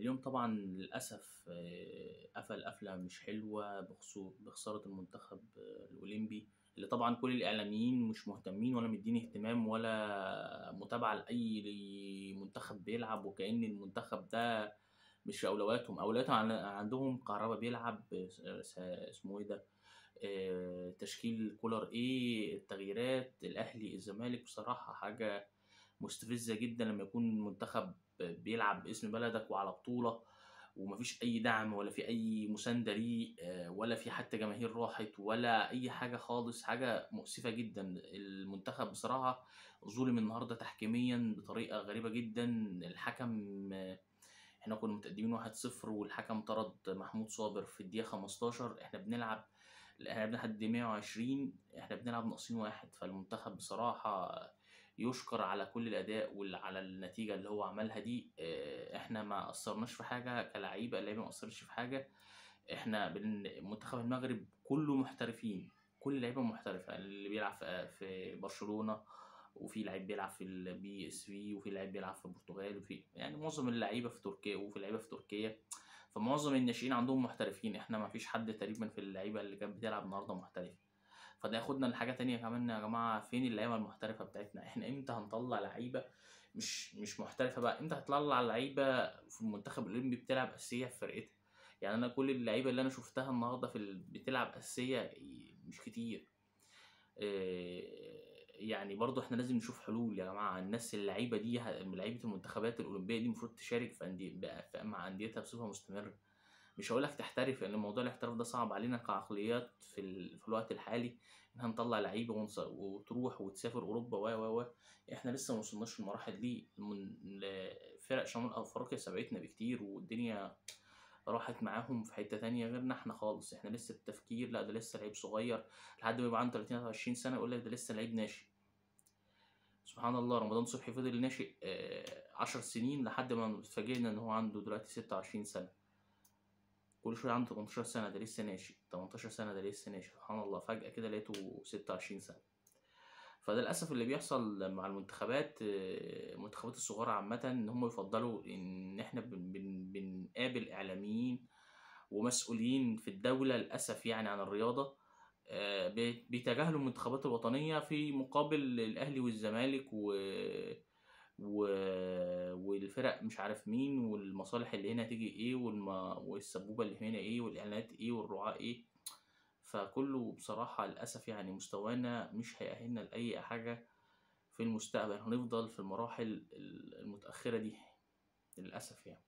اليوم طبعا للأسف قفل قفلة مش حلوة بخسارة المنتخب الأولمبي، اللي طبعا كل الإعلاميين مش مهتمين ولا مدين اهتمام ولا متابعة لأي منتخب بيلعب، وكأن المنتخب ده مش في أولوياتهم. عندهم كهربا بيلعب، اسمه إيه ده، تشكيل كولر، إيه التغييرات، الأهلي الزمالك. بصراحة حاجة مستفزة جدا لما يكون منتخب بيلعب باسم بلدك وعلى بطولة ومفيش أي دعم ولا في أي مساندة ليه، ولا في حتى جماهير راحت ولا أي حاجة خالص. حاجة مؤسفة جدا. المنتخب بصراحة ظلم النهاردة تحكيميا بطريقة غريبة جدا. الحكم، احنا كنا متقدمين 1-0 والحكم طرد محمود صابر في الدقيقة 15. احنا بنلعب لحد 120، احنا بنلعب ناقصين واحد. فالمنتخب بصراحة يشكر على كل الأداء وعلى النتيجة اللي هو عملها دي. احنا ما قصرناش في حاجة كلاعيبة، اللعيبة ما قصرش في حاجة. احنا منتخب المغرب كله محترفين، كل اللعيبة محترفة، اللي بيلعب في برشلونة، وفي لعيب بيلعب في البي اس في، وفي لعيب بيلعب في البرتغال، وفي يعني معظم اللعيبه في تركيا، وفي لعيبه في تركيا. فمعظم الناشئين عندهم محترفين. احنا ما فيش حد تقريبا في اللعيبه اللي كانت بتلعب النهارده محترف. فده ياخدنا لحاجه تانية كمان. يا جماعه فين اللعيبه المحترفه بتاعتنا؟ احنا امتى هنطلع لعيبه مش محترفه بقى؟ امتى هتطلع لعيبه في المنتخب الاولمبي بتلعب اساسيه في فرقتها؟ يعني انا كل اللعيبه اللي انا شفتها النهارده بتلعب اساسيه مش كتير. يعني برضو احنا لازم نشوف حلول يا جماعة. الناس اللعيبة دي، لعيبة المنتخبات الأولمبية دي المفروض تشارك مع أنديتها بصفة مستمرة. مش هقولك تحترف، لأن موضوع الاحتراف ده صعب علينا كعقليات في الوقت الحالي، إن هنطلع لعيبة وتروح وتسافر أوروبا و احنا لسه موصلناش للمراحل دي. فرق شمال أفريقيا سبقتنا بكتير، والدنيا راحت معاهم في حتة تانية غيرنا احنا خالص. احنا لسه التفكير، لا ده لسه لعيب صغير، لحد ما يبقى عنده 30 23 سنة يقول لك ده لسه لعيب ناشئ. سبحان الله، رمضان صبحي فضل ناشئ 10 سنين لحد ما اتفاجئنا ان هو عنده دلوقتي 26 سنة. كل شوية عنده 18 سنة ده لسه ناشئ، 18 سنة ده لسه ناشئ. سبحان الله، فجأة كده لقيته 26 سنة. فده للأسف اللي بيحصل مع المنتخبات، المنتخبات الصغيرة عامة، إن هم يفضلوا إن إحنا بنقابل إعلاميين ومسؤولين في الدولة للأسف يعني عن الرياضة، بيتجاهلوا المنتخبات الوطنية في مقابل الأهلي والزمالك و... والفرق مش عارف مين، والمصالح اللي هنا تيجي إيه، والسبوبة اللي هنا إيه، والإعلانات إيه، والرعاة إيه. فكله بصراحة للأسف يعني مستوانا مش هيأهلنا لأي حاجة في المستقبل. هنفضل في المراحل المتأخرة دي للأسف يعني.